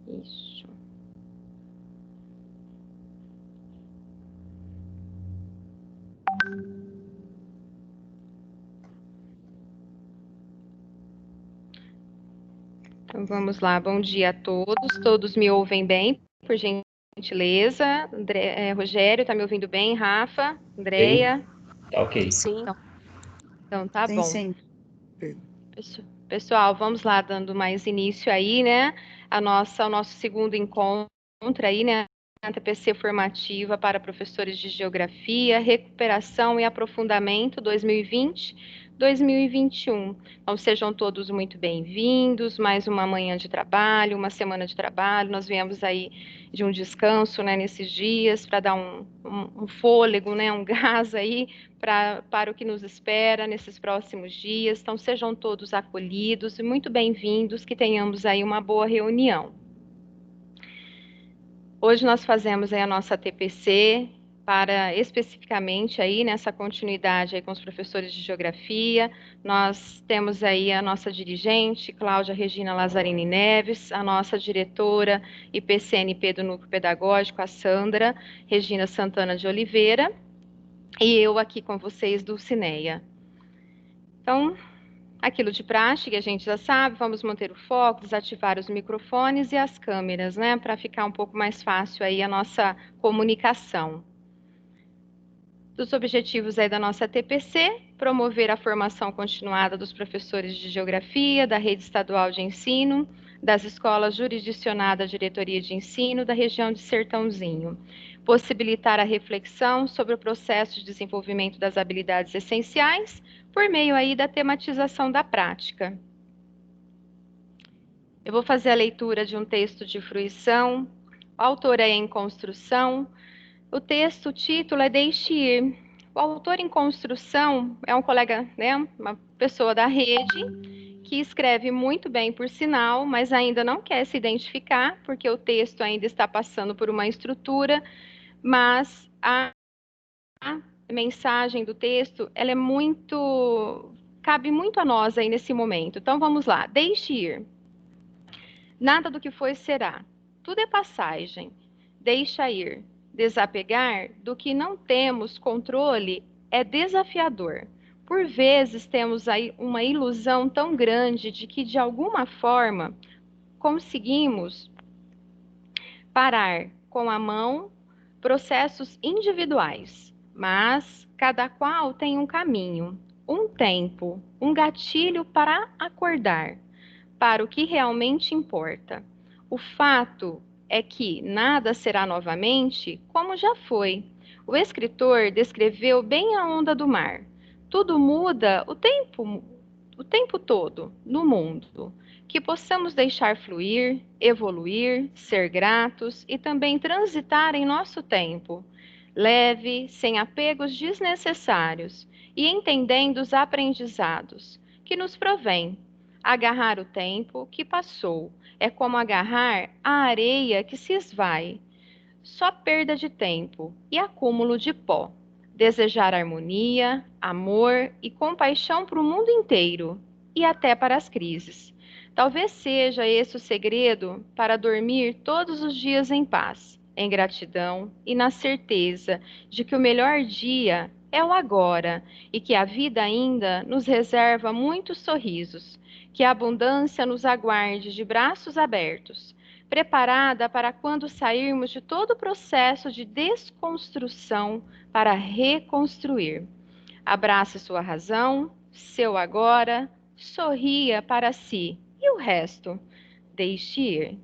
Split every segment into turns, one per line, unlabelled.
Isso. Então, vamos lá. Bom dia a todos. Todos me ouvem bem, por gentileza? Rogério, tá me ouvindo bem? Rafa?
Bem,
Andréia?
tá ok.
Sim,
Então, tá
Sim,
bom.
sim.
Pessoal, vamos lá, dando mais início aí, né? Ao nosso segundo encontro aí, né? A TPC formativa para professores de Geografia, Recuperação e Aprofundamento 2020-2021. Então, sejam todos muito bem-vindos. Mais uma manhã de trabalho, uma semana de trabalho. Nós viemos aí de um descanso, né, nesses dias, para dar um fôlego, né, um gás aí para o que nos espera nesses próximos dias. Então, sejam todos acolhidos e muito bem-vindos, que tenhamos aí uma boa reunião. Hoje nós fazemos aí a nossa TPC para especificamente aí nessa continuidade aí com os professores de geografia. Nós temos aí a nossa dirigente, Cláudia Regina Lazzarini Neves, a nossa diretora IPCNP do Núcleo Pedagógico, a Sandra Regina Santana de Oliveira, e eu aqui com vocês do Cineia. Então, aquilo de praxe que a gente já sabe, vamos manter o foco, desativar os microfones e as câmeras, né, para ficar um pouco mais fácil aí a nossa comunicação. Dos objetivos aí da nossa TPC, promover a formação continuada dos professores de Geografia, da Rede Estadual de Ensino, das escolas jurisdicionadas à Diretoria de Ensino da região de Sertãozinho. Possibilitar a reflexão sobre o processo de desenvolvimento das habilidades essenciais, por meio aí da tematização da prática. Eu vou fazer a leitura de um texto de fruição, o autor é em construção, o texto, o título é Deixe Ir. O autor em construção é um colega, né, uma pessoa da rede, que escreve muito bem, por sinal, mas ainda não quer se identificar, porque o texto ainda está passando por uma estrutura, mas a mensagem do texto, ela é muito, cabe muito a nós aí nesse momento. Então vamos lá, deixe ir. Nada do que foi será. Tudo é passagem. Deixa ir. Desapegar do que não temos controle é desafiador. Por vezes temos aí uma ilusão tão grande de que de alguma forma conseguimos parar com a mão processos individuais, mas cada qual tem um caminho, um tempo, um gatilho para acordar para o que realmente importa. O fato é que nada será novamente como já foi. O escritor descreveu bem a onda do mar. Tudo muda o tempo todo no mundo. Que possamos deixar fluir, evoluir, ser gratos e também transitar em nosso tempo, leve, sem apegos desnecessários e entendendo os aprendizados que nos provém. Agarrar o tempo que passou é como agarrar a areia que se esvai. Só perda de tempo e acúmulo de pó. Desejar harmonia, amor e compaixão para o mundo inteiro e até para as crises. Talvez seja esse o segredo para dormir todos os dias em paz, em gratidão e na certeza de que o melhor dia é o agora e que a vida ainda nos reserva muitos sorrisos. Que a abundância nos aguarde de braços abertos, preparada para quando sairmos de todo o processo de desconstrução para reconstruir. Abrace sua razão, seu agora, sorria para si e o resto, deixe ir.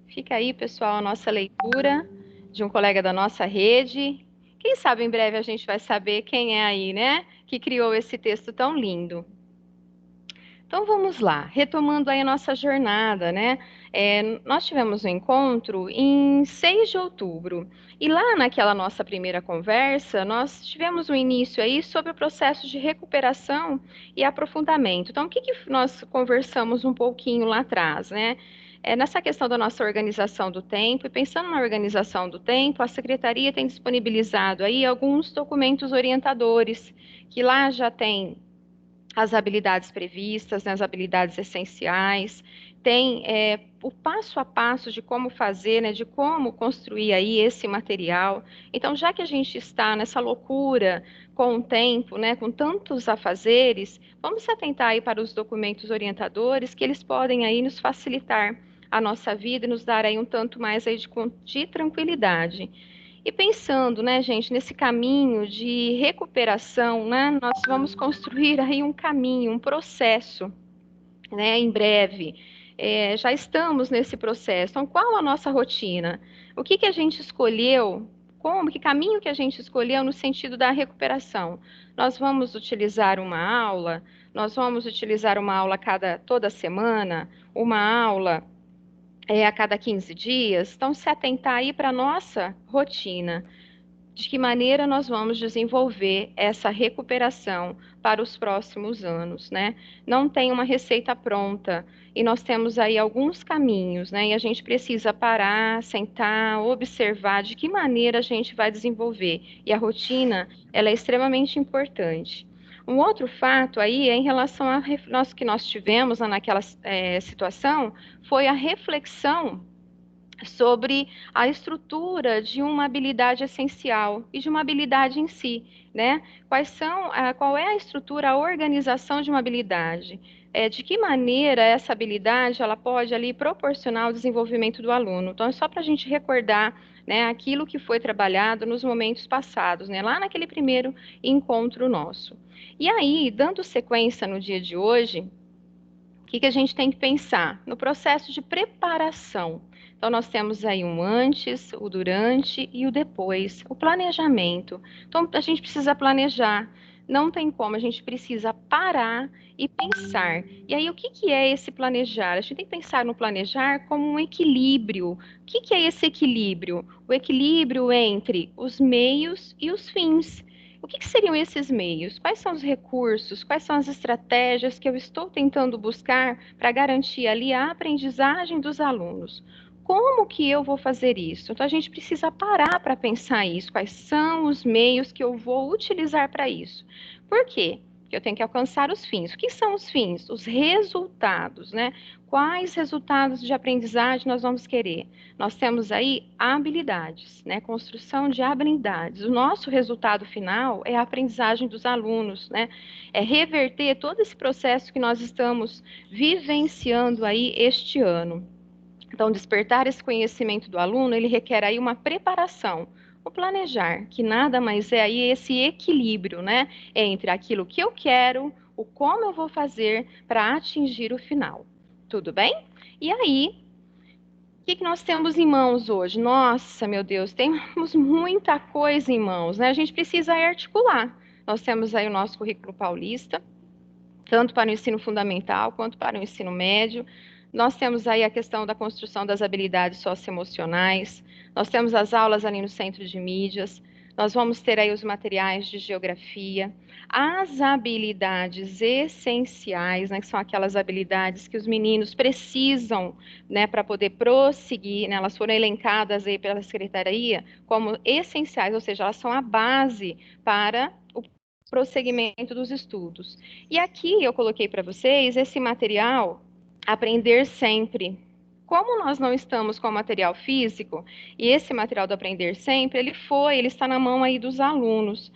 Fica aí, pessoal, a nossa leitura de um colega da nossa rede. Quem sabe em breve a gente vai saber quem é aí, né? Que criou esse texto tão lindo. Então vamos lá, retomando aí a nossa jornada, né? Nós tivemos um encontro em 6 de outubro, e lá naquela nossa primeira conversa, nós tivemos um início aí sobre o processo de recuperação e aprofundamento. Então, o que nós conversamos um pouquinho lá atrás, né? Nessa questão da nossa organização do tempo, e pensando na organização do tempo, a Secretaria tem disponibilizado aí alguns documentos orientadores, que lá já tem as habilidades previstas, né, as habilidades essenciais, tem o passo a passo de como fazer, né, de como construir aí esse material. Então, já que a gente está nessa loucura com o tempo, né, com tantos afazeres, vamos se atentar aí para os documentos orientadores, que eles podem aí nos facilitar a nossa vida e nos dar aí um tanto mais aí de tranquilidade. E pensando, né, gente, nesse caminho de recuperação, né, nós vamos construir aí um caminho, um processo, né, em breve. Já estamos nesse processo. Então, qual a nossa rotina? O que que a gente escolheu? Como, que caminho que a gente escolheu no sentido da recuperação? Nós vamos utilizar uma aula? Nós vamos utilizar uma aula toda semana? Uma aula a cada 15 dias? Então, se atentar aí para a nossa rotina de que maneira nós vamos desenvolver essa recuperação para os próximos anos, né? Não tem uma receita pronta e nós temos aí alguns caminhos, né? E a gente precisa parar, sentar, observar de que maneira a gente vai desenvolver. E a rotina, ela é extremamente importante. Um outro fato aí é em relação a nós que nós tivemos naquela situação foi a reflexão sobre a estrutura de uma habilidade essencial e de uma habilidade em si, né? Qual é a estrutura, a organização de uma habilidade? De que maneira essa habilidade ela pode ali proporcionar o desenvolvimento do aluno? Então, é só para a gente recordar, né, aquilo que foi trabalhado nos momentos passados, né, lá naquele primeiro encontro nosso. E aí, dando sequência no dia de hoje, o que que a gente tem que pensar? No processo de preparação. Então, nós temos aí um antes, o durante e o depois, o planejamento. Então, a gente precisa planejar. Não tem como, a gente precisa parar e pensar. E aí, o que que é esse planejar? A gente tem que pensar no planejar como um equilíbrio. O que que é esse equilíbrio? O equilíbrio entre os meios e os fins. O que que seriam esses meios? Quais são os recursos? Quais são as estratégias que eu estou tentando buscar para garantir ali a aprendizagem dos alunos? Como que eu vou fazer isso? Então, a gente precisa parar para pensar isso. Quais são os meios que eu vou utilizar para isso? Por quê? Porque eu tenho que alcançar os fins. O que são os fins? Os resultados, né? Quais resultados de aprendizagem nós vamos querer? Nós temos aí habilidades, né? Construção de habilidades. O nosso resultado final é a aprendizagem dos alunos, né? É reverter todo esse processo que nós estamos vivenciando aí este ano. Então, despertar esse conhecimento do aluno, ele requer aí uma preparação, o planejar, que nada mais é aí esse equilíbrio, né, entre aquilo que eu quero, o como eu vou fazer para atingir o final. Tudo bem? E aí, o que que nós temos em mãos hoje? Nossa, meu Deus, temos muita coisa em mãos, né? A gente precisa articular. Nós temos aí o nosso currículo paulista, tanto para o ensino fundamental quanto para o ensino médio. Nós temos aí a questão da construção das habilidades socioemocionais, nós temos as aulas ali no centro de mídias, nós vamos ter aí os materiais de geografia, as habilidades essenciais, né, que são aquelas habilidades que os meninos precisam, né, para poder prosseguir, né, elas foram elencadas aí pela secretaria como essenciais, ou seja, elas são a base para o prosseguimento dos estudos. E aqui eu coloquei para vocês esse material Aprender Sempre. Como nós não estamos com o material físico, e esse material do Aprender Sempre, ele está na mão aí dos alunos.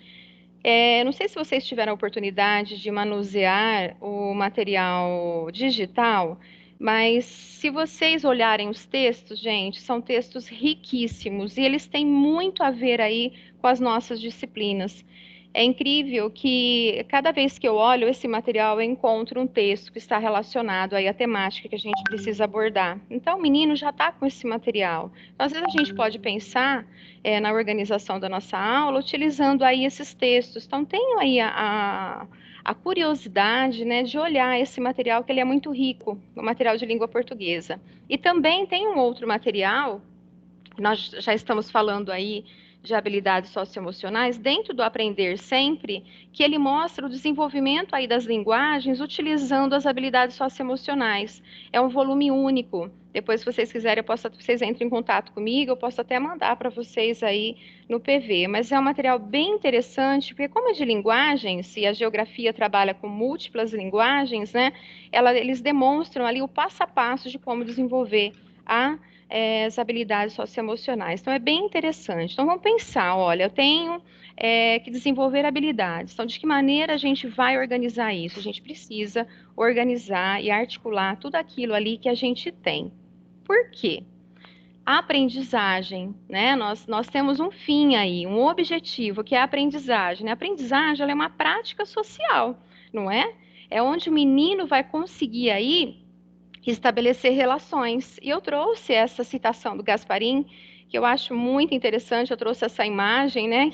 Não sei se vocês tiveram a oportunidade de manusear o material digital, mas se vocês olharem os textos, gente, são textos riquíssimos e eles têm muito a ver aí com as nossas disciplinas. É incrível que cada vez que eu olho esse material, eu encontro um texto que está relacionado aí à temática que a gente precisa abordar. Então, o menino já está com esse material. Então, às vezes a gente pode pensar na organização da nossa aula, utilizando aí esses textos. Então, tenho aí a curiosidade, né, de olhar esse material, que ele é muito rico, o material de língua portuguesa. E também tem um outro material, nós já estamos falando aí de habilidades socioemocionais, dentro do Aprender Sempre, que ele mostra o desenvolvimento aí das linguagens utilizando as habilidades socioemocionais. É um volume único. Depois, se vocês quiserem, vocês entrem em contato comigo, eu posso até mandar para vocês aí no PV. Mas é um material bem interessante, porque como é de linguagens, e a geografia trabalha com múltiplas linguagens, né? Eles demonstram ali o passo a passo de como desenvolver as habilidades socioemocionais. Então, é bem interessante. Então, vamos pensar, olha, eu tenho que desenvolver habilidades. Então, de que maneira a gente vai organizar isso? A gente precisa organizar e articular tudo aquilo ali que a gente tem. Por quê? A aprendizagem, né? Nós temos um fim aí, um objetivo, que é a aprendizagem. A aprendizagem, ela é uma prática social, não é? É onde o menino vai conseguir aí estabelecer relações. E eu trouxe essa citação do Gasparim, que eu acho muito interessante. Eu trouxe essa imagem, né,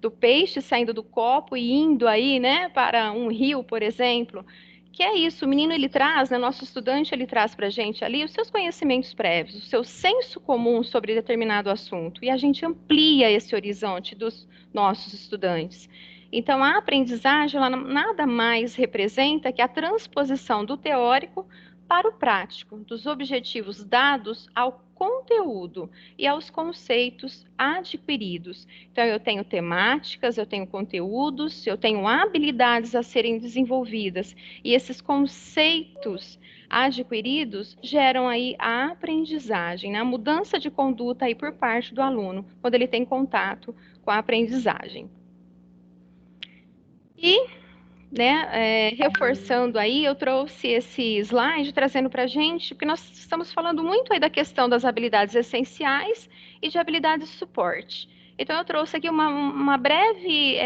do peixe saindo do copo e indo aí, né, para um rio, por exemplo. Que é isso, o menino ele traz, né, nosso estudante ele traz para a gente ali os seus conhecimentos prévios, o seu senso comum sobre determinado assunto, e a gente amplia esse horizonte dos nossos estudantes. Então, a aprendizagem, ela nada mais representa que a transposição do teórico para o prático, dos objetivos dados ao conteúdo e aos conceitos adquiridos. Então, eu tenho temáticas, eu tenho conteúdos, eu tenho habilidades a serem desenvolvidas, e esses conceitos adquiridos geram aí a aprendizagem, né? A mudança de conduta aí por parte do aluno, quando ele tem contato com a aprendizagem. E reforçando aí, eu trouxe esse slide trazendo para a gente, porque nós estamos falando muito aí da questão das habilidades essenciais e de habilidades de suporte. Então, eu trouxe aqui uma breve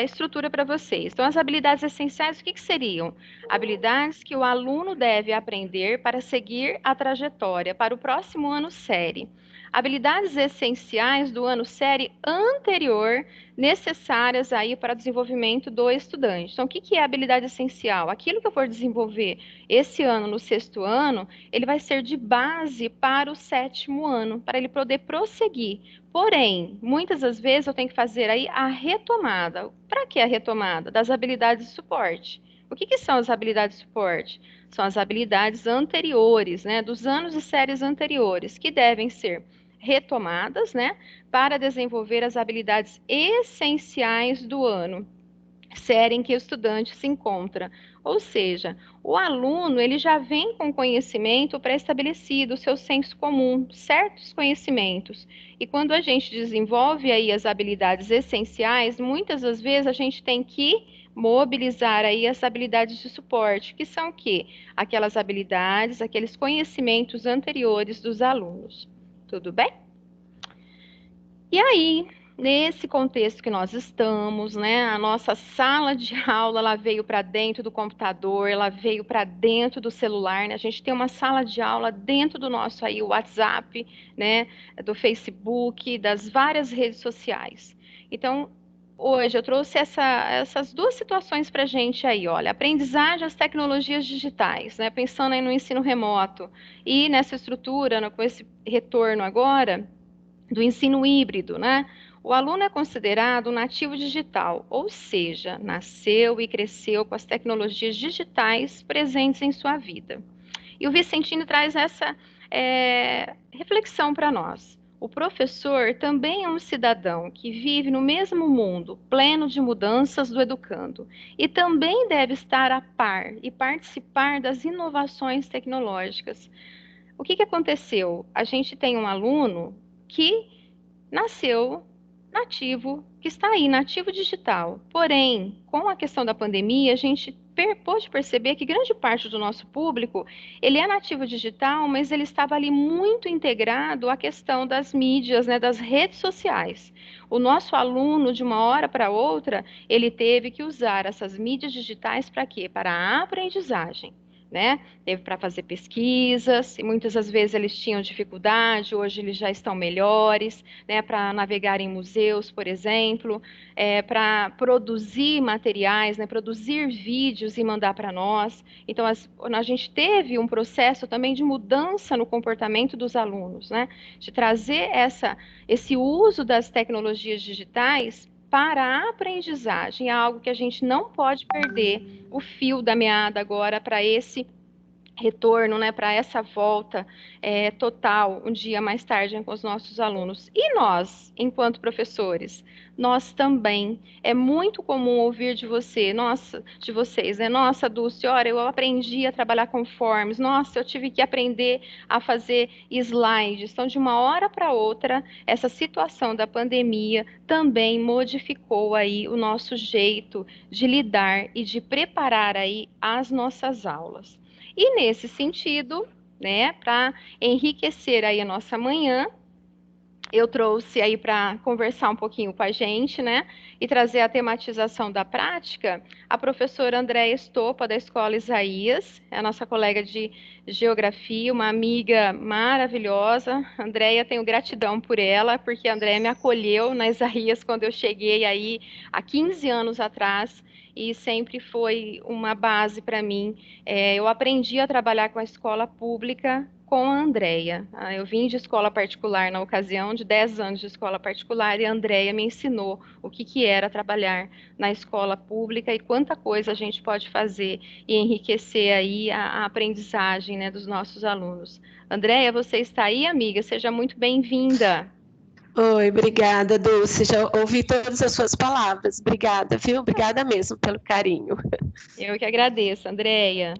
estrutura para vocês. Então, as habilidades essenciais, o que seriam? Habilidades que o aluno deve aprender para seguir a trajetória para o próximo ano série. Habilidades essenciais do ano série anterior, necessárias aí para o desenvolvimento do estudante. Então, o que é habilidade essencial? Aquilo que eu for desenvolver esse ano, no sexto ano, ele vai ser de base para o sétimo ano, para ele poder prosseguir. Porém, muitas das vezes eu tenho que fazer aí a retomada. Para que a retomada? Das habilidades de suporte. O que são as habilidades de suporte? São as habilidades anteriores, né, dos anos e séries anteriores, que devem ser retomadas, né, para desenvolver as habilidades essenciais do ano, série em que o estudante se encontra. Ou seja, o aluno ele já vem com conhecimento pré-estabelecido, o seu senso comum, certos conhecimentos. E quando a gente desenvolve aí as habilidades essenciais, muitas das vezes a gente tem que mobilizar aí as habilidades de suporte, que são o quê? Aquelas habilidades, aqueles conhecimentos anteriores dos alunos. Tudo bem? E aí, nesse contexto que nós estamos, né, a nossa sala de aula, ela veio para dentro do computador, ela veio para dentro do celular, né? A gente tem uma sala de aula dentro do nosso aí WhatsApp, né, do Facebook, das várias redes sociais. Então, hoje eu trouxe essas duas situações para a gente aí, olha, aprendizagem às tecnologias digitais, né, pensando aí no ensino remoto e nessa estrutura, né, com esse retorno agora do ensino híbrido, né? O aluno é considerado um nativo digital, ou seja, nasceu e cresceu com as tecnologias digitais presentes em sua vida. E o Vicentino traz essa reflexão para nós. O professor também é um cidadão que vive no mesmo mundo, pleno de mudanças do educando, e também deve estar a par e participar das inovações tecnológicas. O que aconteceu? A gente tem um aluno que nasceu nativo, que está aí, nativo digital. Porém, com a questão da pandemia, a gente pôde perceber que grande parte do nosso público, ele é nativo digital, mas ele estava ali muito integrado à questão das mídias, né, das redes sociais. O nosso aluno, de uma hora para outra, ele teve que usar essas mídias digitais para quê? Para a aprendizagem. né? Teve para fazer pesquisas, e muitas das vezes eles tinham dificuldade, hoje eles já estão melhores, né? Para navegar em museus, por exemplo, para produzir materiais, né? Produzir vídeos e mandar para nós. Então, a gente teve um processo também de mudança no comportamento dos alunos, né? De trazer esse uso das tecnologias digitais para a aprendizagem, é algo que a gente não pode perder o fio da meada agora para esse retorno, né, para essa volta total um dia mais tarde com os nossos alunos. E nós, enquanto professores, nós também, é muito comum ouvir de você, nossa, de vocês, né? Nossa, Dulce, olha, eu aprendi a trabalhar com forms, nossa, eu tive que aprender a fazer slides. Então, de uma hora para outra, essa situação da pandemia também modificou aí o nosso jeito de lidar e de preparar aí as nossas aulas. E nesse sentido, né, para enriquecer aí a nossa manhã, eu trouxe aí para conversar um pouquinho com a gente, né, e trazer a tematização da prática, a professora Andréia Estopa, da Escola Isaías, é a nossa colega de geografia, uma amiga maravilhosa. Andréia, tenho gratidão por ela, porque a Andréia me acolheu na Isaías quando eu cheguei aí há 15 anos atrás, e sempre foi uma base para mim. Eu aprendi a trabalhar com a escola pública com a Andréia. Eu vim de escola particular na ocasião, de 10 anos de escola particular, e a Andréia me ensinou o que era trabalhar na escola pública e quanta coisa a gente pode fazer e enriquecer aí a aprendizagem, né, dos nossos alunos. Andréia, você está aí, amiga? Seja muito bem-vinda.
Oi, obrigada, Dulce. Já ouvi todas as suas palavras. Obrigada, viu? Obrigada mesmo pelo carinho.
Eu que agradeço, Andréia.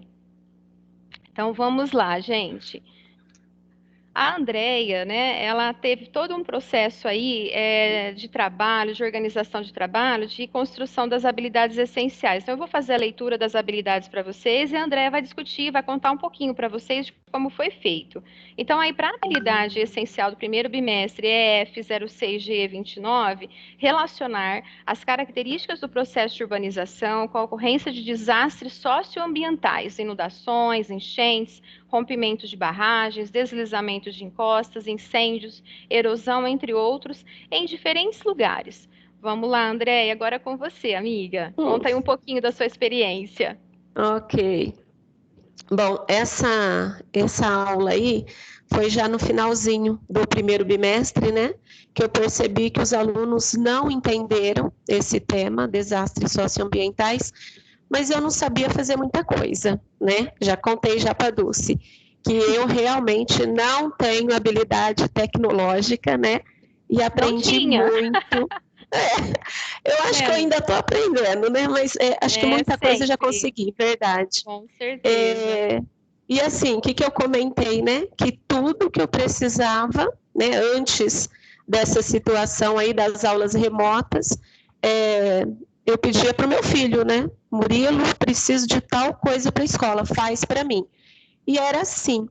Então vamos lá, gente. A Andrea, né, ela teve todo um processo aí de trabalho, de organização de trabalho, de construção das habilidades essenciais. Então, eu vou fazer a leitura das habilidades para vocês e a Andrea vai discutir, vai contar um pouquinho para vocês de como foi feito. Então, aí, para a habilidade essencial do primeiro bimestre, EF06G29, relacionar as características do processo de urbanização com a ocorrência de desastres socioambientais, inundações, enchentes, rompimentos de barragens, deslizamentos de encostas, incêndios, erosão, entre outros, em diferentes lugares. Vamos lá, Andréia, agora é com você, amiga. Conta aí um pouquinho da sua experiência.
Ok. Bom, essa aula aí foi já no finalzinho do primeiro bimestre, né? Que eu percebi que os alunos não entenderam esse tema, desastres socioambientais, mas eu não sabia fazer muita coisa, né? Já contei já para a Dulce, que eu realmente não tenho habilidade tecnológica, né? E aprendi muito. Eu acho que eu ainda estou aprendendo, né? Mas acho que muita coisa eu já
sempre.
consegui, verdade.
Com certeza.
E assim, o que eu comentei, né? Que tudo que eu precisava, né? Antes dessa situação aí das aulas remotas, eu pedia para o meu filho, né? Murilo, preciso de tal coisa para a escola, faz para mim. E era assim.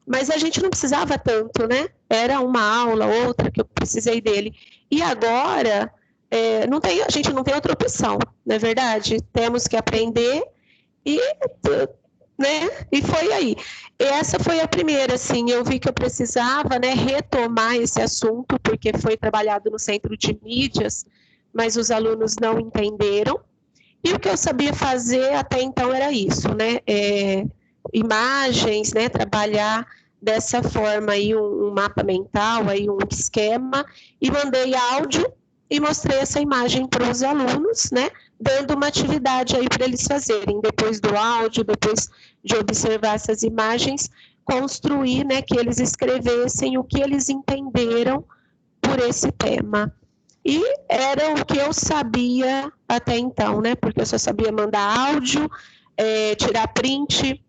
Mas a gente não precisava tanto, né? Era uma aula, outra que eu precisei dele. E agora, a gente não tem outra opção, não é verdade? Temos que aprender e, né? E foi aí. Essa foi a primeira, assim, eu vi que eu precisava, né, retomar esse assunto, porque foi trabalhado no centro de mídias, mas os alunos não entenderam. E o que eu sabia fazer até então era isso, né? Imagens, né? Trabalhar dessa forma aí um mapa mental, aí um esquema, e mandei áudio e mostrei essa imagem para os alunos, né? Dando uma atividade aí para eles fazerem, depois do áudio, depois de observar essas imagens, construir, né? Que eles escrevessem o que eles entenderam por esse tema. E era o que eu sabia até então, né? Porque eu só sabia mandar áudio, tirar print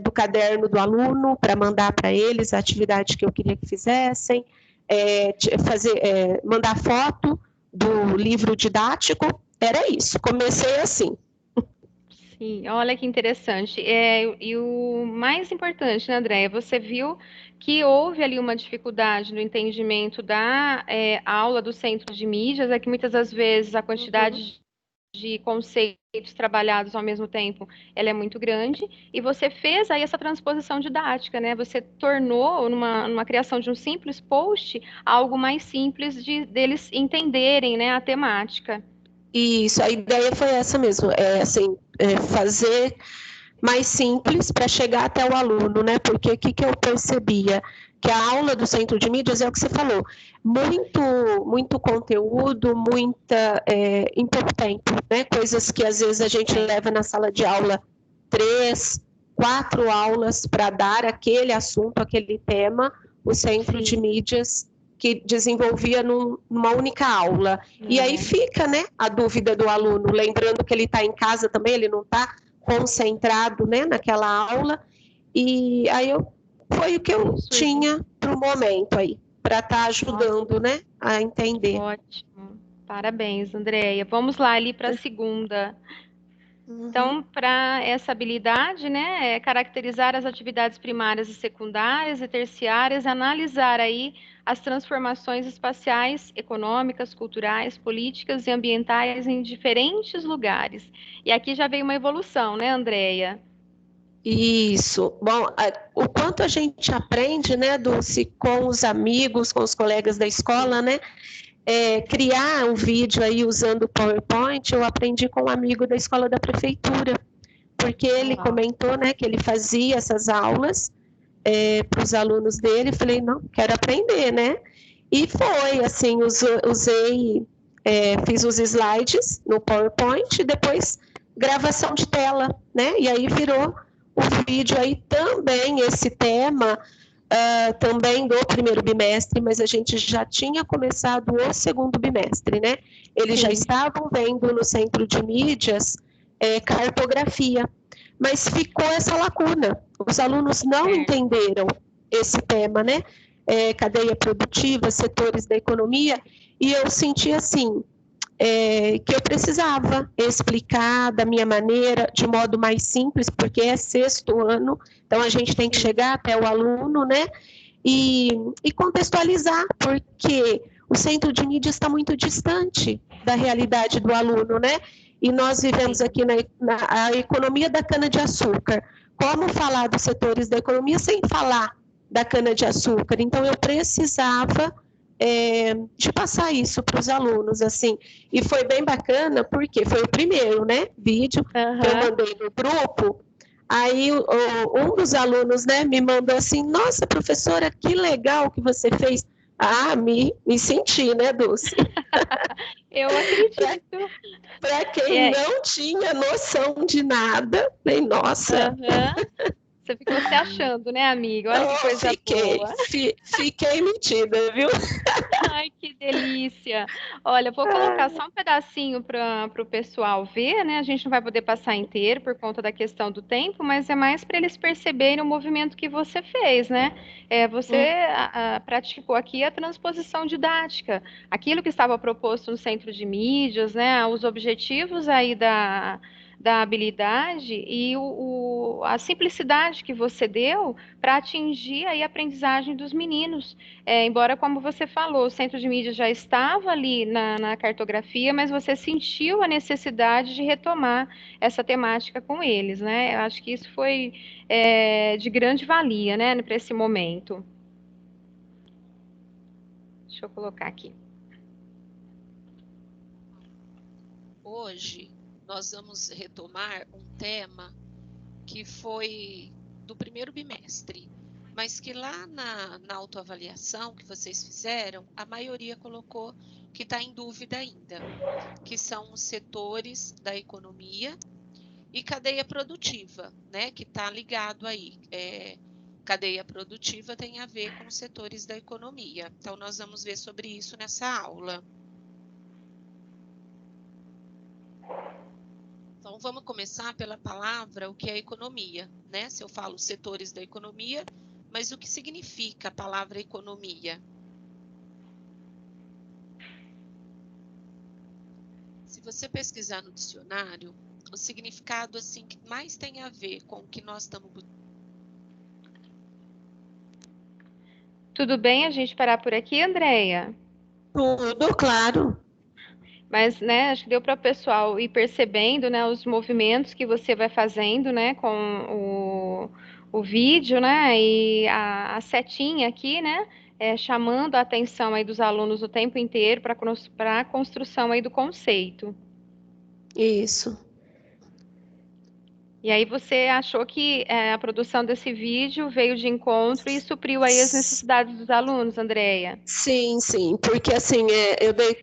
do caderno do aluno para mandar para eles a atividade que eu queria que fizessem, mandar foto do livro didático. Era isso, comecei assim.
Sim, olha que interessante. E o mais importante, né, Andréia, você viu que houve ali uma dificuldade no entendimento da aula do centro de mídias, é que muitas das vezes a quantidade de conceitos trabalhados ao mesmo tempo, ela é muito grande, e você fez aí essa transposição didática, né? Você tornou, numa criação de um simples post, algo mais simples deles entenderem, né, a temática.
Isso, a ideia foi essa mesmo, assim, fazer mais simples para chegar até o aluno, né? Porque o que eu percebia? Que a aula do Centro de Mídias é o que você falou, muito conteúdo, em pouco tempo, né? Coisas que às vezes a gente leva na sala de aula 3, 4 aulas para dar aquele assunto, aquele tema, o Centro de Mídias que desenvolvia numa única aula. E aí fica, né, a dúvida do aluno, lembrando que ele está em casa também, ele não está concentrado, né, naquela aula, e aí foi o que eu tinha para o momento aí, para estar ajudando, né, a entender.
Ótimo, parabéns, Andréia. Vamos lá ali para a segunda. Então, para essa habilidade, né, é caracterizar as atividades primárias e secundárias e terciárias, analisar aí as transformações espaciais, econômicas, culturais, políticas e ambientais em diferentes lugares. E aqui já veio uma evolução, né, Andréia?
Isso. Bom, o quanto a gente aprende, né, Dulce, com os amigos, com os colegas da escola, né? Criar um vídeo aí usando o PowerPoint, eu aprendi com um amigo da escola da prefeitura, porque ele comentou, né, que ele fazia essas aulas para os alunos dele. Eu falei, não, quero aprender, né? E foi, assim, fiz os slides no PowerPoint e depois gravação de tela, né? E aí virou o vídeo aí também, esse tema, também do primeiro bimestre, mas a gente já tinha começado o segundo bimestre, né? Eles já estavam vendo no Centro de Mídias cartografia, mas ficou essa lacuna. Os alunos não entenderam esse tema, né? Cadeia produtiva, setores da economia, e eu senti assim, que eu precisava explicar da minha maneira, de modo mais simples, porque é sexto ano, então a gente tem que chegar até o aluno, né? E contextualizar, porque o Centro de Mídia está muito distante da realidade do aluno, né? E nós vivemos aqui na economia da cana-de-açúcar. Como falar dos setores da economia sem falar da cana-de-açúcar? Então, eu precisava de passar isso para os alunos, assim. E foi bem bacana, porque foi o primeiro, né, vídeo que eu mandei no grupo. Aí um dos alunos, né, me mandou assim, nossa, professora, que legal que você fez. Ah, me senti, né, Dulce?
Eu acredito.
Para quem não tinha noção de nada, nem nossa.
Você ficou se achando, né, amiga? Olha que coisa boa.
Fiquei metida, viu?
Ai, que delícia. Olha, vou colocar só um pedacinho para o pessoal ver, né? A gente não vai poder passar inteiro por conta da questão do tempo, mas é mais para eles perceberem o movimento que você fez, né? Você praticou aqui a transposição didática, aquilo que estava proposto no Centro de Mídias, né? Os objetivos aí da habilidade e a simplicidade que você deu para atingir aí a aprendizagem dos meninos. Embora, como você falou, o Centro de Mídia já estava ali na cartografia, mas você sentiu a necessidade de retomar essa temática com eles, né? Eu acho que isso foi de grande valia, né, para esse momento. Deixa eu colocar aqui.
Hoje, nós vamos retomar um tema que foi do primeiro bimestre, mas que lá na autoavaliação que vocês fizeram, a maioria colocou que está em dúvida ainda, que são os setores da economia e cadeia produtiva, né, que está ligado aí. Cadeia produtiva tem a ver com os setores da economia. Então, nós vamos ver sobre isso nessa aula. Então, vamos começar pela palavra, o que é economia, né? Se eu falo setores da economia, mas o que significa a palavra economia? Se você pesquisar no dicionário, o significado assim que mais tem a ver com o que nós estamos...
Tudo bem a gente parar por aqui, Andréia?
Tudo, claro.
Mas, né, acho que deu para o pessoal ir percebendo, né, os movimentos que você vai fazendo, né, com o vídeo, né, e a setinha aqui, né, chamando a atenção aí dos alunos o tempo inteiro para a construção aí do conceito.
Isso.
E aí você achou que a produção desse vídeo veio de encontro e supriu aí as necessidades dos alunos, Andréia?
Sim, sim, porque assim, eu dei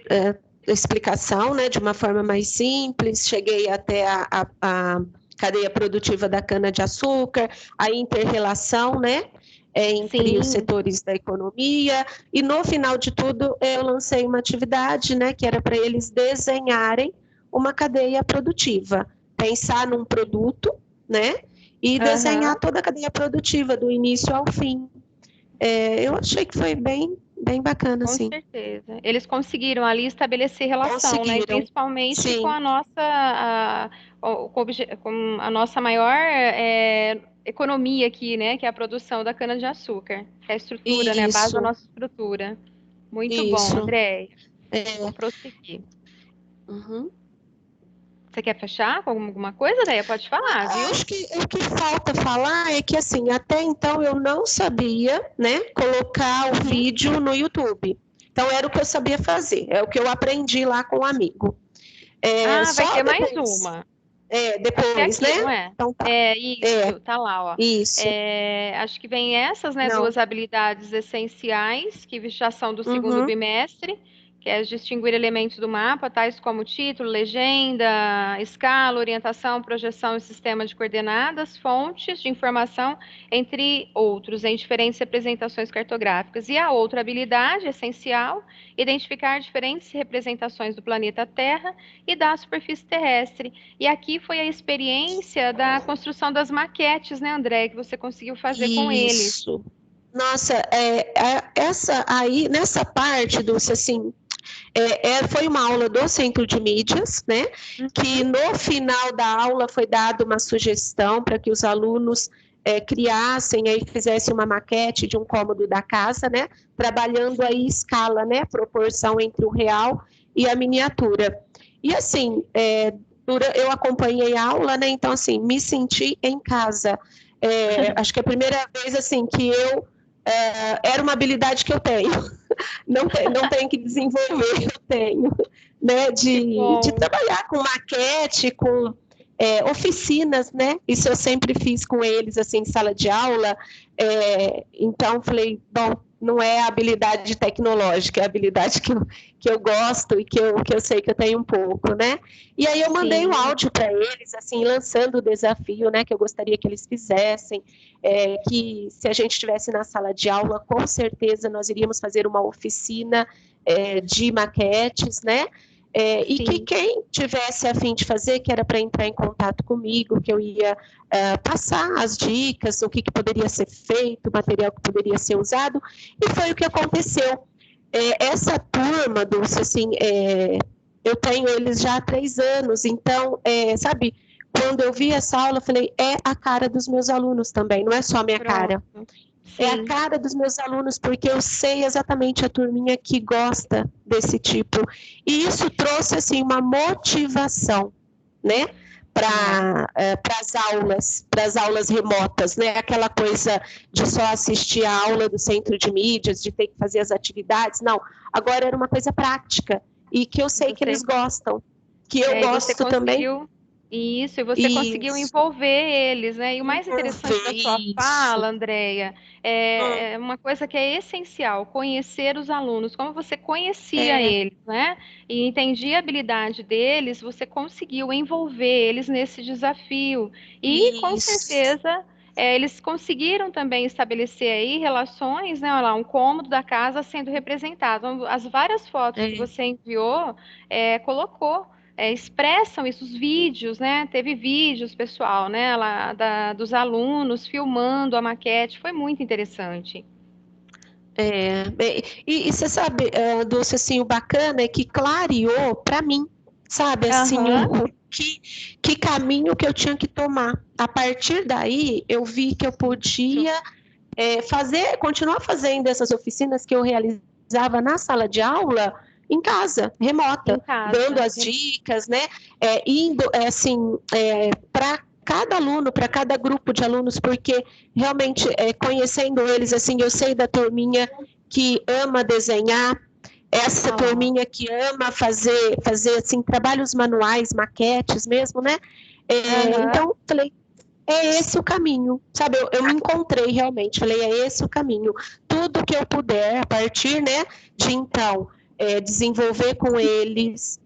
a explicação, né, de uma forma mais simples, cheguei até a cadeia produtiva da cana-de-açúcar, a inter-relação, né, entre os
Sim.
setores da economia, e no final de tudo eu lancei uma atividade, né, que era para eles desenharem uma cadeia produtiva, pensar num produto, né, e desenhar toda a cadeia produtiva, do início ao fim. Eu achei que foi bem bacana,
Com
sim.
certeza. Eles conseguiram ali estabelecer relação, né? E
Conseguiram,
principalmente com
sim.
a nossa, com a nossa maior economia aqui, né? Que é a produção da cana-de-açúcar. Que é a estrutura, né? A base da
Isso,
nossa estrutura. Muito bom,
isso.
André.
É,
Vou prosseguir.
uhum.
Você quer fechar com alguma coisa, Deia? Pode falar, viu?
Acho que o que falta falar é que, assim, até então eu não sabia, né, colocar o
Uhum.
vídeo no YouTube. Então, era o que eu sabia fazer, é o que eu aprendi lá com um amigo.
Vai
Só
ter mais
depois,
uma. Acho que é
depois,
aqui, não
né?
é?
Então, tá.
É
É,
isso, tá lá, ó.
isso.
Acho que vem essas, né,
Não.
duas habilidades essenciais, que já são do segundo
Uhum.
bimestre, que é distinguir elementos do mapa, tais como título, legenda, escala, orientação, projeção e sistema de coordenadas, fontes de informação, entre outros, em diferentes representações cartográficas. E a outra habilidade essencial, identificar diferentes representações do planeta Terra e da superfície terrestre. E aqui foi a experiência da construção das maquetes, né, André, que você conseguiu fazer com eles.
Isso. Nossa, essa aí, nessa parte do, assim, foi uma aula do Centro de Mídias, né? Que
Uhum.
no final da aula foi dada uma sugestão para que os alunos criassem e fizessem uma maquete de um cômodo da casa, né? Trabalhando aí escala, né? Proporção entre o real e a miniatura. E assim, eu acompanhei a aula, né? Então, assim, me senti em casa. Acho que é a primeira vez, assim, que eu era uma habilidade que eu tenho. Não tenho que desenvolver, eu tenho, né,
Que
de
bom.
trabalhar com maquete, com oficinas, né, isso eu sempre fiz com eles, assim, em sala de aula, então falei, bom, não é a habilidade tecnológica, é a habilidade que eu gosto e que eu sei que eu tenho um pouco, né, e aí eu mandei o
Sim.
áudio para eles, assim, lançando o desafio, né, que eu gostaria que eles fizessem, que se a gente estivesse na sala de aula, com certeza nós iríamos fazer uma oficina de maquetes, né? E que quem tivesse a fim de fazer, que era para entrar em contato comigo, que eu ia passar as dicas, o que poderia ser feito, o material que poderia ser usado, e foi o que aconteceu. Essa turma, Dulce, assim, eu tenho eles já há 3 anos, então, sabe, quando eu vi essa aula, eu falei, é a cara dos meus alunos também, não é só a minha cara.
Pronto.
É a
Sim.
cara dos meus alunos, porque eu sei exatamente a turminha que gosta desse tipo. E isso trouxe, assim, uma motivação, né? Para as aulas remotas, né? Aquela coisa de só assistir a aula do centro de mídias, de ter que fazer as atividades. Não, agora era uma coisa prática. E que eu sei que eles gostam. Que eu
E você
gosto também.
conseguiu isso, e você conseguiu
Isso.
envolver eles, né? E o mais interessante da sua
Isso.
fala, Andréia, é uma coisa que é essencial, conhecer os alunos, como você conhecia eles, né? E entendia a habilidade deles, você conseguiu envolver eles nesse desafio. E, com
Isso.
certeza, eles conseguiram também estabelecer aí relações, né? Olha lá, um cômodo da casa sendo representado. Então, as várias fotos que você enviou, colocou expressam isso, os vídeos, né? Teve vídeos, pessoal, né? Lá dos alunos filmando a maquete, foi muito interessante.
E você sabe, Dulce, assim, o bacana é que clareou para mim, sabe, assim, que caminho que eu tinha que tomar. A partir daí, eu vi que eu podia continuar fazendo essas oficinas que eu realizava na sala de aula, em casa, remota, dando as dicas, né? Indo, assim, para cada aluno, para cada grupo de alunos, porque realmente, conhecendo eles, assim, eu sei da turminha que ama desenhar, essa turminha que ama fazer assim, trabalhos manuais, maquetes mesmo, né? Então, falei, é esse o caminho, sabe? Eu me encontrei realmente, falei, é esse o caminho. Tudo que eu puder, a partir, né, de então, desenvolver com eles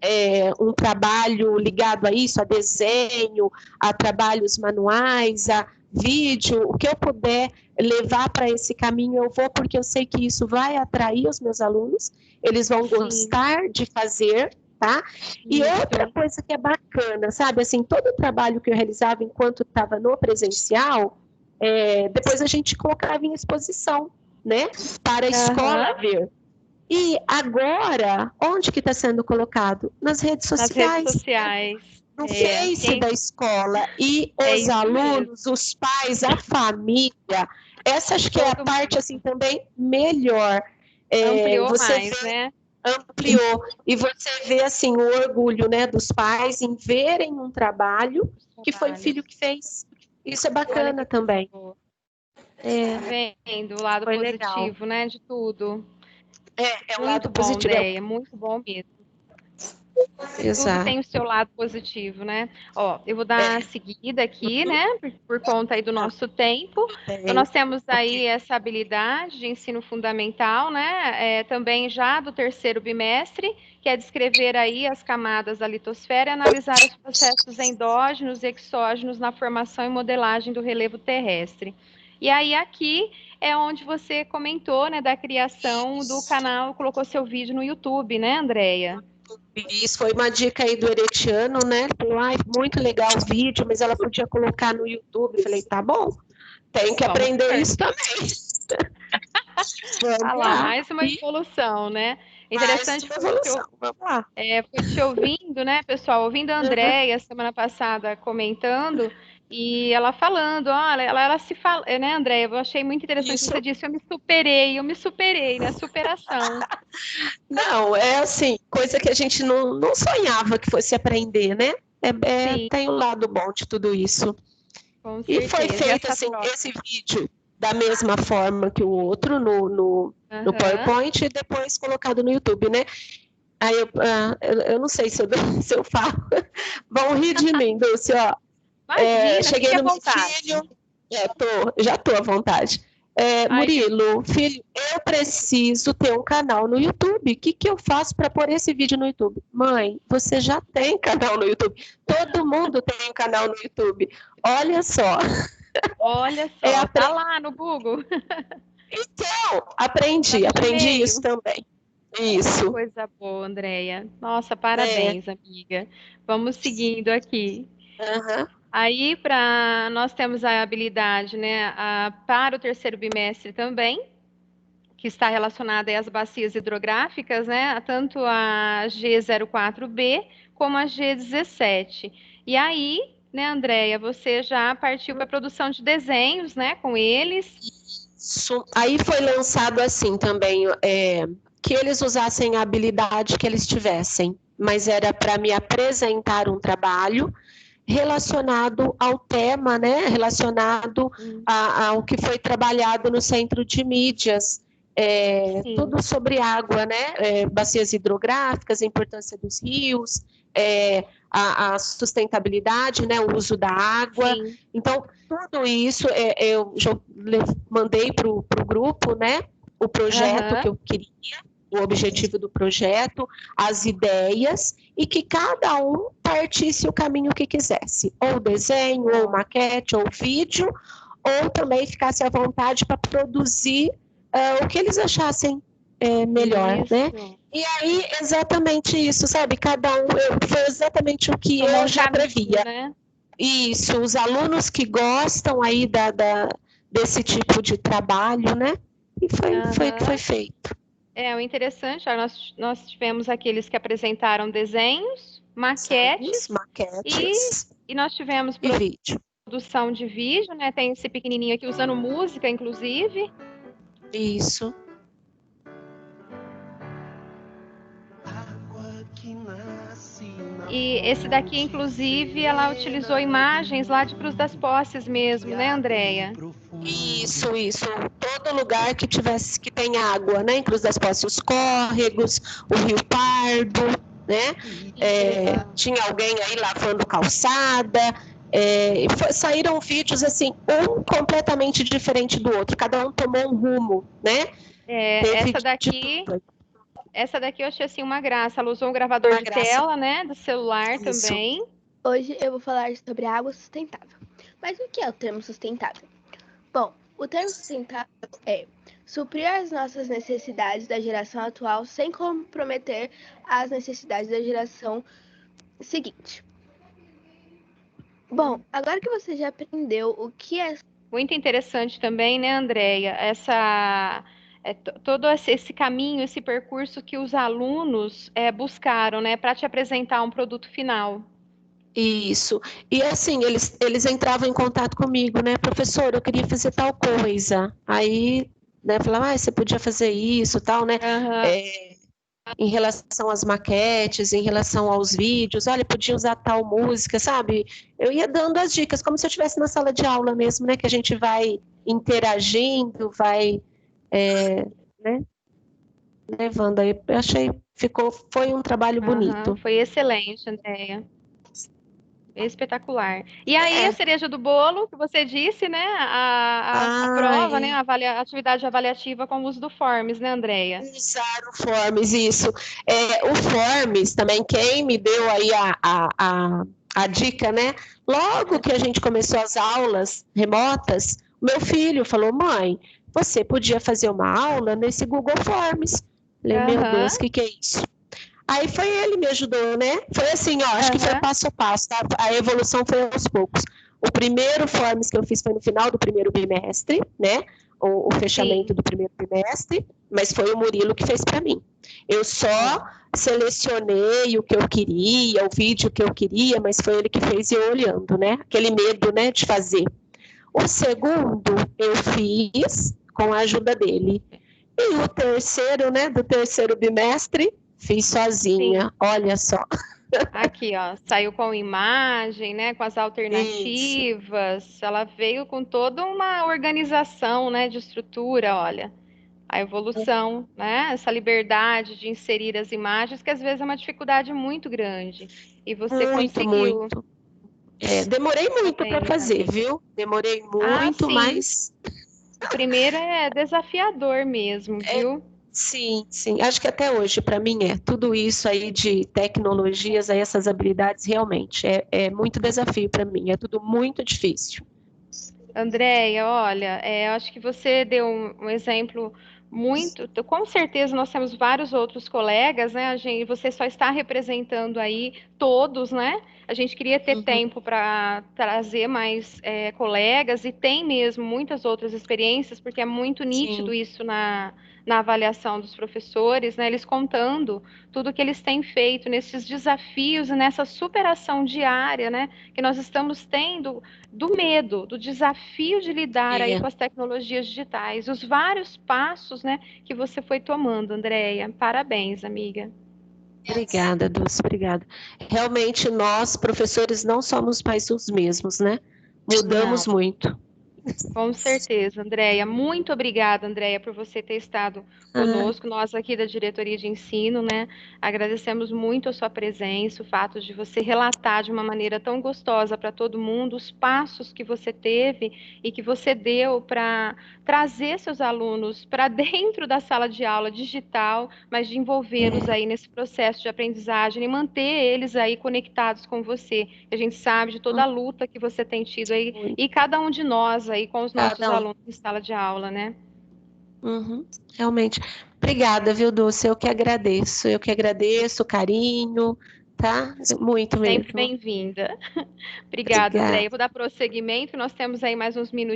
um trabalho ligado a isso, a desenho, a trabalhos manuais, a vídeo, o que eu puder levar para esse caminho, eu vou, porque eu sei que isso vai atrair os meus alunos, eles vão gostar de fazer, tá? E outra coisa que é bacana, sabe, assim, todo o trabalho que eu realizava enquanto estava no presencial, depois a gente colocava em exposição, né, para a escola ver. E agora, onde que está sendo colocado? Nas redes sociais.
Nas redes sociais.
No Face da escola. E os alunos, os pais, a família. Essa acho que é a parte, assim, também melhor.
Ampliou mais, né?
Ampliou. E você vê, assim, o orgulho, né, dos pais em verem um trabalho que foi o filho que fez. Isso é bacana também.
Vendo o lado positivo, né, de tudo.
É um lado positivo.
Ideia, muito bom mesmo.
Exato.
Tudo tem o seu lado positivo, né? Ó, eu vou dar seguida aqui, né? Por conta aí do nosso tempo. Então, nós temos aí essa habilidade de ensino fundamental, né? Também já do terceiro bimestre, que é descrever aí as camadas da litosfera e analisar os processos endógenos e exógenos na formação e modelagem do relevo terrestre. E aí, aqui é onde você comentou, né, da criação do canal, colocou seu vídeo no YouTube, né, Andréia?
Isso foi uma dica aí do Heretiano, né? Falou, muito legal o vídeo, mas ela podia colocar no YouTube. Falei, tá bom, tem que aprender isso também.
Mais uma evolução, né? Interessante
mais uma evolução. Vamos lá.
Foi te ouvindo, né, pessoal? Ouvindo a Andréia semana passada comentando e ela falando, olha, ela se fala, né, Andréia? Eu achei muito interessante que você disse, eu me superei, né? Superação.
Não, é assim, coisa que a gente não sonhava que fosse aprender, né? Tem um lado bom de tudo isso.
Com certeza.
E foi feito assim, esse vídeo da mesma forma que o outro no PowerPoint e depois colocado no YouTube, né? Aí eu não sei se eu falo. Vão rir de mim, Dulce, ó.
Imagina,
cheguei no meu filho. Já tô à vontade. Murilo, filho, eu preciso ter um canal no YouTube. O que eu faço para pôr esse vídeo no YouTube? Mãe, você já tem canal no YouTube. Todo mundo tem um canal no YouTube. Olha só.
Olha só, tá lá no Google.
Então, aprendi isso também. Isso.
Coisa boa, Andréia. Nossa, parabéns, amiga. Vamos seguindo aqui. Aí, nós temos a habilidade, né, para o terceiro bimestre também, que está relacionada às bacias hidrográficas, né, tanto a G04B como a G17. E aí, né, Andréia, você já partiu para a produção de desenhos, né, com eles.
Isso. Aí foi lançado assim também, que eles usassem a habilidade que eles tivessem, mas era para me apresentar um trabalho relacionado ao tema, né? Relacionado ao que foi trabalhado no Centro de Mídias, tudo sobre água, né? Bacias hidrográficas, a importância dos rios, a sustentabilidade, né? O uso da água.
Sim.
Então, tudo isso eu já mandei para o grupo, né? O projeto que eu queria, o objetivo do projeto, as ideias, e que cada um partisse o caminho que quisesse, ou desenho, ou maquete, ou vídeo, ou também ficasse à vontade para produzir o que eles achassem melhor, né? E aí, exatamente isso, sabe? Cada um, foi exatamente o que eu já previa. Né? Isso, os alunos que gostam aí desse tipo de trabalho, né? E foi feito.
O interessante, nós tivemos aqueles que apresentaram desenhos, maquetes e nós tivemos produção de vídeo, né? Tem esse pequenininho aqui usando música, inclusive.
Isso.
E esse daqui, inclusive, ela utilizou imagens lá de Cruz das Posses mesmo, né, Andréia?
Isso. Todo lugar que tem água, né? Em Cruz das Posses, os córregos, o Rio Pardo, né? Tinha alguém aí lavando calçada. Saíram vídeos assim, um completamente diferente do outro. Cada um tomou um rumo, né?
Essa daqui eu achei assim uma graça. Ela usou um gravador de tela, né, do celular também.
Hoje eu vou falar sobre água sustentável. Mas o que é o termo sustentável? Bom, o termo sustentável é suprir as nossas necessidades da geração atual sem comprometer as necessidades da geração seguinte. Bom, agora que você já aprendeu o que é...
Muito interessante também, né, Andréia? Todo esse caminho, esse percurso que os alunos buscaram, né, para te apresentar um produto final.
Isso. E assim, eles entravam em contato comigo, né? Professor, eu queria fazer tal coisa. Aí, né, falava, você podia fazer isso, tal, né? Em relação às maquetes, em relação aos vídeos, olha, podia usar tal música, sabe? Eu ia dando as dicas, como se eu estivesse na sala de aula mesmo, né? Que a gente vai interagindo, vai, né? Levando aí. Eu achei, foi um trabalho bonito.
Foi excelente, Andréia. Espetacular. E aí, a cereja do bolo, que você disse, né? A prova, né? A atividade avaliativa com o uso do Forms, né, Andréia?
Usar o Forms, isso. O Forms também, quem me deu aí a dica, né? Logo que a gente começou as aulas remotas, meu filho falou, mãe, você podia fazer uma aula nesse Google Forms. Falei, meu Deus, o que é isso? Aí foi ele me ajudou, né? Foi assim, ó, acho que foi passo a passo, tá? A evolução foi aos poucos. O primeiro Forms que eu fiz foi no final do primeiro bimestre, né? O fechamento do primeiro bimestre, mas foi o Murilo que fez para mim. Eu só selecionei o que eu queria, o vídeo que eu queria, mas foi ele que fez eu olhando, né? Aquele medo, né, de fazer. O segundo eu fiz com a ajuda dele. E o terceiro, né, do terceiro bimestre, fiz sozinha, olha só.
Aqui, ó, saiu com imagem, né, com as alternativas. Isso. Ela veio com toda uma organização, né, de estrutura, olha. A evolução, né, essa liberdade de inserir as imagens, que às vezes é uma dificuldade muito grande. E você conseguiu.
Muito. Demorei muito para fazer, viu? Demorei muito, mas...
O primeiro é desafiador mesmo, viu?
Sim. Acho que até hoje, para mim, tudo isso aí de tecnologias, aí essas habilidades, realmente, é muito desafio para mim, é tudo muito difícil.
Andréia, olha, acho que você deu um exemplo muito... Com certeza nós temos vários outros colegas, né? Você só está representando aí todos, né? A gente queria ter tempo para trazer mais colegas, e tem mesmo muitas outras experiências, porque é muito nítido isso na avaliação dos professores, né? Eles contando tudo que eles têm feito nesses desafios e nessa superação diária, né? Que nós estamos tendo do medo, do desafio de lidar aí com as tecnologias digitais, os vários passos, né, que você foi tomando, Andréia. Parabéns, amiga.
Obrigada, Dulce, obrigada. Realmente, nós, professores, não somos mais os mesmos, né? Mudamos muito.
Com certeza, Andréia. Muito obrigada, Andréia, por você ter estado conosco. Nós aqui da Diretoria de Ensino, né, agradecemos muito a sua presença, o fato de você relatar de uma maneira tão gostosa para todo mundo os passos que você teve e que você deu para trazer seus alunos para dentro da sala de aula digital, mas de envolvê-los aí nesse processo de aprendizagem e manter eles aí conectados com você. A gente sabe de toda a luta que você tem tido aí, e cada um de nós aí com os nossos alunos em sala de aula, né?
Realmente. Obrigada, viu, Dulce? Eu que agradeço o carinho, tá? Muito mesmo.
Sempre bem-vinda. Obrigada, Andréia. Eu vou dar prosseguimento, nós temos aí mais uns minutinhos.